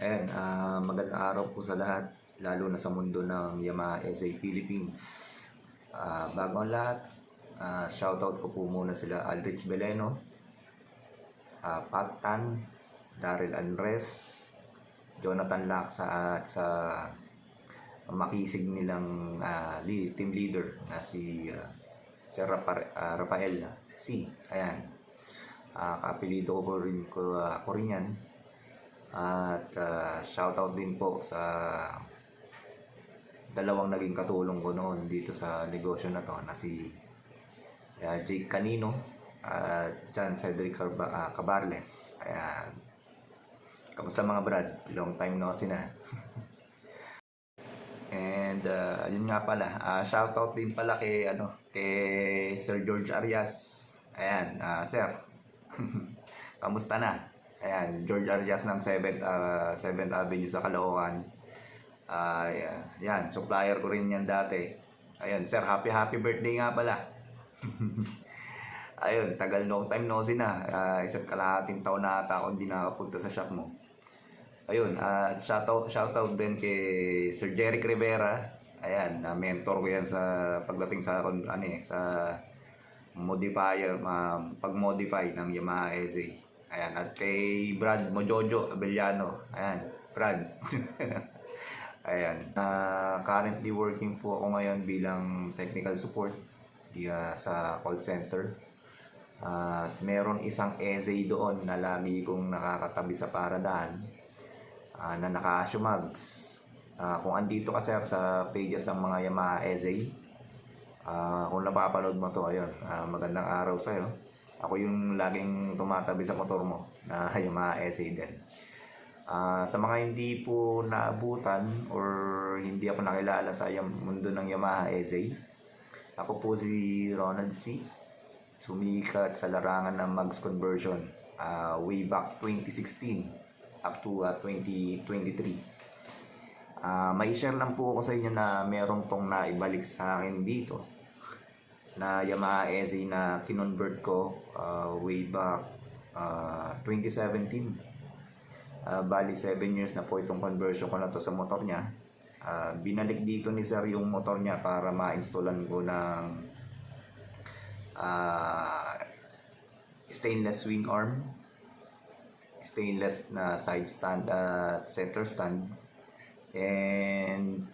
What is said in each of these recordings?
Ayan, magandang araw po sa lahat, lalo na sa mundo ng Yamaha SA Philippines. Bago ang lahat, shoutout ko po muna sila Aldrich Beleno, Pat Tan, Daryl Andres, Jonathan Laksa at sa makisig nilang team leader na si Sir Rafael C. Ayan, kapilido ko rin yan. At shoutout din po sa dalawang naging katulong ko noon dito sa negosyo na to na si Jake Canino at John Cedric Cabarles. Ayan. Kamusta mga brad? Long time no see na. And yun nga pala, shoutout din pala kay Sir George Arias. Ayan, sir. Kamusta na? Ayan, George Arias ng 7th Avenue sa Caloocan. Yan, supplier ko rin yan dati. Ayan, sir, happy birthday nga pala. Ayun, tagal long time no see na. Isa't kalahating taon na ata ako hindi nakapunta sa shop mo. Ayun, shoutout din kay Sir Jeric Rivera. Ayan, mentor ko yan sa pagdating sa sa modifier, pag-modify ng Yamaha SA. Ayan, at kay Brad Mojojo Abellano. Ayan, Brad. Ayan, currently working po ako ngayon bilang technical support sa call center. At meron isang essay doon na lagi kong nakakatabi sa paradaan na naka-Shumags. Kung andito ka sir sa pages ng mga Yamaha essay, kung napapanood mo to, ayun, magandang araw sa'yo. Ako yung laging tumatabi sa motor mo na Yamaha SA din. Sa mga hindi po naabutan or hindi ako nakilala sa mundo ng Yamaha SA, ako po si Ronald C. Sumikat sa larangan ng mags conversion way back 2016 up to 2023. May share lang po ako sa inyo na meron pong naibalik sa akin dito na Yamaha SA na kinonvert ko way back 2017. Bali 7 years na po itong conversion ko na to sa motor niya. Binalik dito ni sir yung motor niya para ma-installan ko ng stainless swing arm, stainless na side stand at center stand. And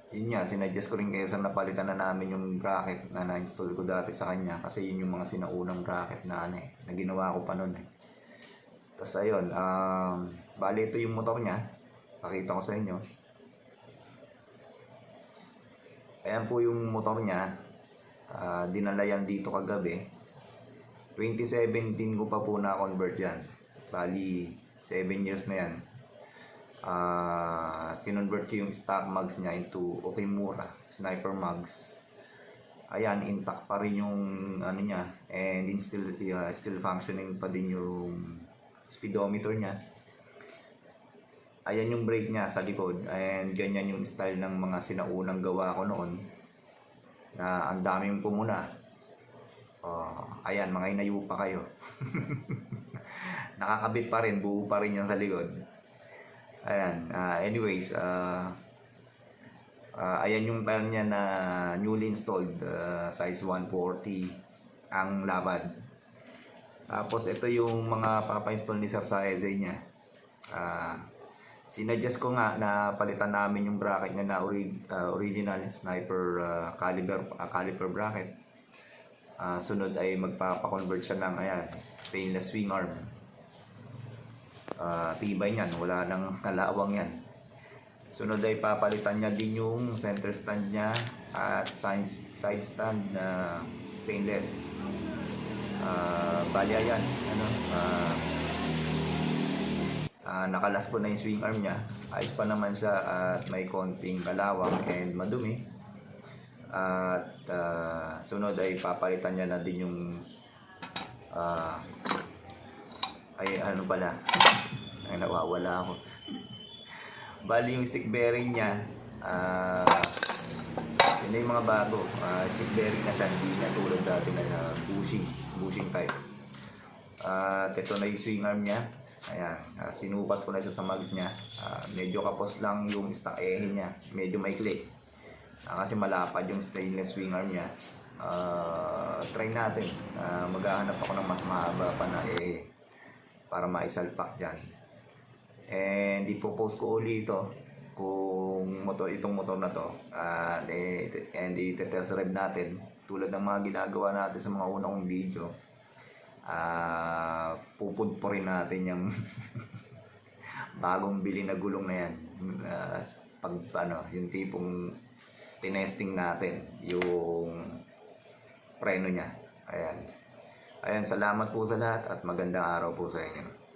yun nga, sinuggest ko rin kayo sa napalitan na namin yung bracket na na-install ko dati sa kanya kasi yun yung mga sinaunang bracket na na ginawa ko pa noon Tapos ayun, bali ito yung motor niya, pakita ko sa inyo. Ayan po yung motor niya, dinala yan dito kagabi. 2017 ko pa po na-convert yan, bali 7 years na yan. Kinonvert ko yung stock mags niya into Okimura sniper mags. Ayan, intact pa rin yung niya, and still functioning pa din yung speedometer niya. Ayan yung brake niya sa likod, and ganyan yung style ng mga sinaunang gawa ko noon na ang daming pumuna. Ayan, mga inayu pa kayo. Nakakabit pa rin, buo pa rin yung sa likod. Ayan, anyways, ayan yung tire niya na newly installed, size 140 ang labad. Tapos ito yung mga papa-install ni sir sa SA niya. Sinuggest ko nga na palitan namin yung bracket niya na original sniper caliper bracket. Sunod ay magpapa-convert siya ng stainless swing arm. Tibay niyan, wala nang kalawang yan. Sunod ay papalitan niya din yung center stand niya at side stand na stainless. Bali yan, nakalas ko na yung swing arm niya. Ayos pa naman siya at may konting kalawang and madumi. At sunod ay papalitan niya na din yung nawawala ako. Bali yung stick bearing niya, yun yung mga bago. Stick bearing na siya, hindi na tulad dati na bushing type. Ito na yung swing arm niya. Ayan, sinukat ko na siya sa mags niya. Medyo kapos lang yung stock niya, medyo maikli. Kasi malapad yung stainless wing arm niya. Try natin. Maghahanap ako ng mas mahaba pa na para maisalpak dyan. And i-propose ko uli ito kung itong motor na to. And i-test drive natin tulad ng mga ginagawa natin sa mga unang video. Pupudpurin natin yung bagong bili na gulong na yan. Yung tipong tinesting natin yung preno niya. Ayan. Ayan, salamat po sa lahat at magandang araw po sa inyo.